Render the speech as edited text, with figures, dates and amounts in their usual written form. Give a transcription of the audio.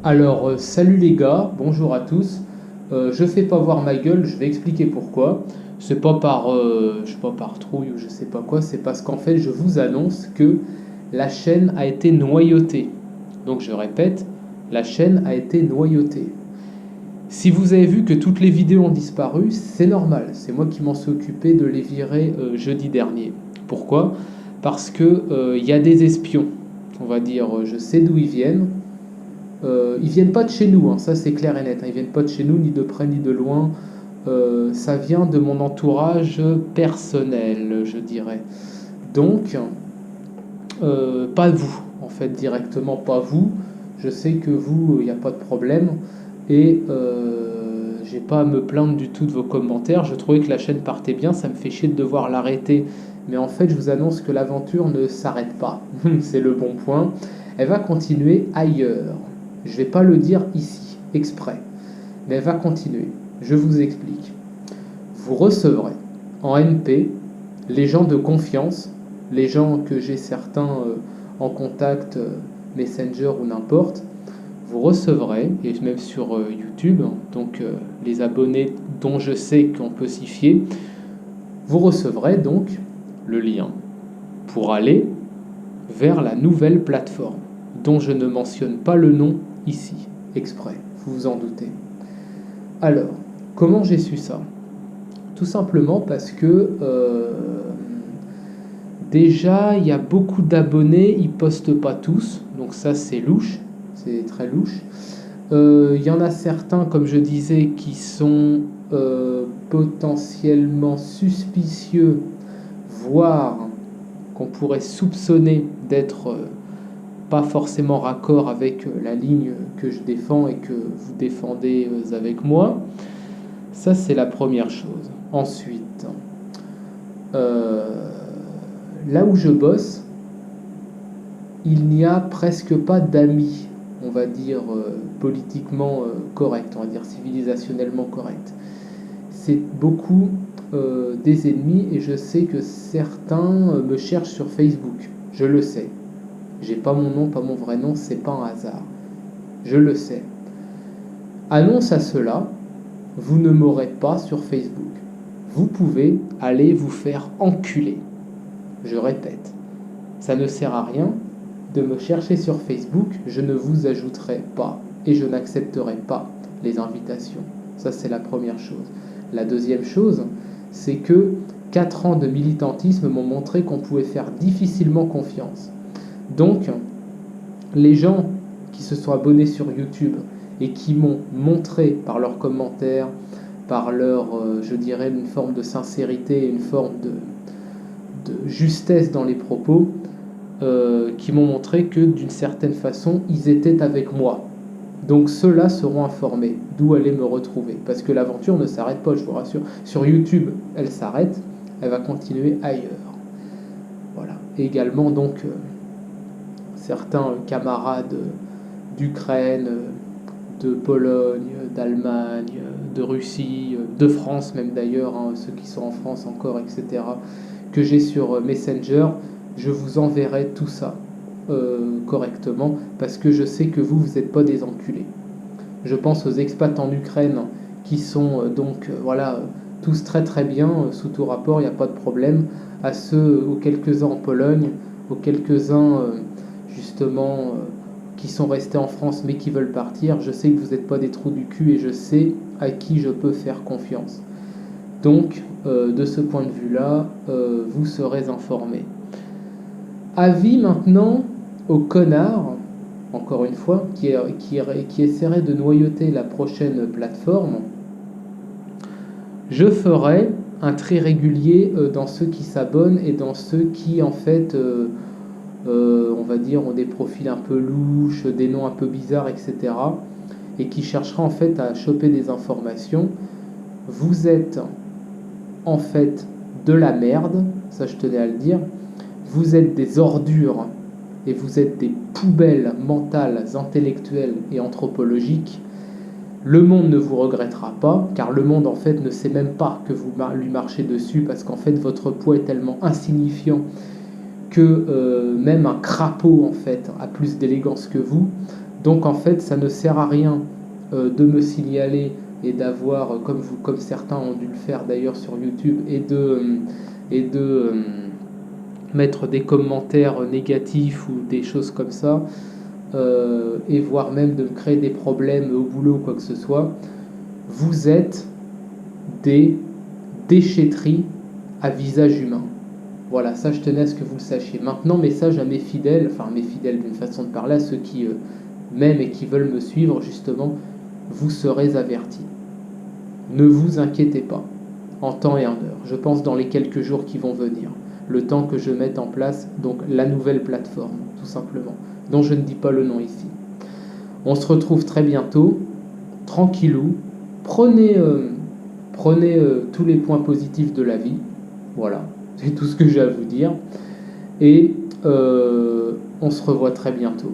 Alors, salut les gars, bonjour à tous. Je fais pas voir ma gueule, je vais expliquer pourquoi. C'est pas je sais pas par trouille ou je sais pas quoi, c'est parce qu'en fait, je vous annonce que la chaîne a été noyautée. Donc, je répète, la chaîne a été noyautée. Si vous avez vu que toutes les vidéos ont disparu, c'est normal. C'est moi qui m'en suis occupé de les virer jeudi dernier. Pourquoi? Parce que il y a des espions. On va dire, je sais d'où ils viennent. Ils viennent pas de chez nous, hein, ça c'est clair et net. Hein, ils viennent pas de chez nous, ni de près ni de loin. Ça vient de mon entourage personnel, je dirais. Donc, pas vous, en fait, directement pas vous. Je sais que vous, il n'y a pas de problème. Et j'ai pas à me plaindre du tout de vos commentaires. Je trouvais que la chaîne partait bien, ça me fait chier de devoir l'arrêter. Mais en fait, je vous annonce que l'aventure ne s'arrête pas. C'est le bon point. Elle va continuer ailleurs. Je vais pas le dire ici, exprès. Mais elle va continuer. Je vous explique. Vous recevrez en MP les gens de confiance, les gens que j'ai certains en contact, Messenger ou n'importe. Vous recevrez, et même sur YouTube, donc les abonnés dont je sais qu'on peut s'y fier, vous recevrez donc le lien pour aller vers la nouvelle plateforme, dont je ne mentionne pas le nom ici, exprès, vous vous en doutez. Alors, comment j'ai su ça? Tout simplement parce que déjà, il y a beaucoup d'abonnés, ils postent pas tous, donc ça c'est louche, c'est très louche. Il y en a certains, comme je disais, qui sont potentiellement suspicieux, voire qu'on pourrait soupçonner d'être pas forcément raccord avec la ligne que je défends et que vous défendez avec moi. Ça, c'est la première chose. Ensuite, là où je bosse, il n'y a presque pas d'amis, on va dire politiquement correct, on va dire civilisationnellement correct. C'est beaucoup des ennemis et je sais que certains me cherchent sur Facebook. Je le sais. J'ai pas mon nom, pas mon vrai nom, c'est pas un hasard. Je le sais. Annonce à cela, vous ne m'aurez pas sur Facebook. Vous pouvez aller vous faire enculer. Je répète, ça ne sert à rien de me chercher sur Facebook, je ne vous ajouterai pas et je n'accepterai pas les invitations. Ça, c'est la première chose. La deuxième chose, c'est que 4 ans de militantisme m'ont montré qu'on pouvait faire difficilement confiance. Donc, les gens qui se sont abonnés sur YouTube et qui m'ont montré par leurs commentaires, par leur, je dirais, une forme de sincérité, une forme de justesse dans les propos, qui m'ont montré que d'une certaine façon, ils étaient avec moi. Donc ceux-là seront informés d'où aller me retrouver. Parce que l'aventure ne s'arrête pas, je vous rassure. Sur YouTube, elle s'arrête, elle va continuer ailleurs. Voilà. Et également, donc, certains camarades d'Ukraine, de Pologne, d'Allemagne, de Russie, de France même d'ailleurs, hein, ceux qui sont en France encore, etc., que j'ai sur Messenger, je vous enverrai tout ça correctement, parce que je sais que vous n'êtes pas des enculés. Je pense aux expats en Ukraine qui sont voilà, tous très très bien, sous tout rapport, il n'y a pas de problème, à ceux, aux quelques-uns en Pologne, aux quelques-uns justement qui sont restés en France mais qui veulent partir, je sais que vous n'êtes pas des trous du cul et je sais à qui je peux faire confiance. Donc, de ce point de vue-là, vous serez informés. Avis maintenant aux connards, encore une fois, qui essaieraient de noyauter la prochaine plateforme. Je ferai un tri régulier dans ceux qui s'abonnent et dans ceux qui, en fait, on va dire, ont des profils un peu louches, des noms un peu bizarres, etc. Et qui chercheront en fait à choper des informations. Vous êtes en fait de la merde, ça je tenais à le dire. Vous êtes des ordures et vous êtes des poubelles mentales, intellectuelles et anthropologiques. Le monde ne vous regrettera pas, car le monde en fait ne sait même pas que vous lui marchez dessus, parce qu'en fait votre poids est tellement insignifiant que même un crapaud en fait a plus d'élégance que vous. Donc en fait, ça ne sert à rien de me signaler et d'avoir, comme certains ont dû le faire d'ailleurs sur YouTube, et de mettre des commentaires négatifs ou des choses comme ça, et voire même de me créer des problèmes au boulot ou quoi que ce soit. Vous êtes des déchetteries à visage humain. Voilà, ça je tenais à ce que vous le sachiez. Maintenant, message à mes fidèles, enfin mes fidèles d'une façon de parler, à ceux qui m'aiment et qui veulent me suivre, justement, vous serez avertis. Ne vous inquiétez pas, en temps et en heure. Je pense dans les quelques jours qui vont venir. Le temps que je mette en place, donc la nouvelle plateforme, tout simplement, dont je ne dis pas le nom ici. On se retrouve très bientôt, tranquillou. Prenez tous les points positifs de la vie. Voilà, c'est tout ce que j'ai à vous dire. Et on se revoit très bientôt.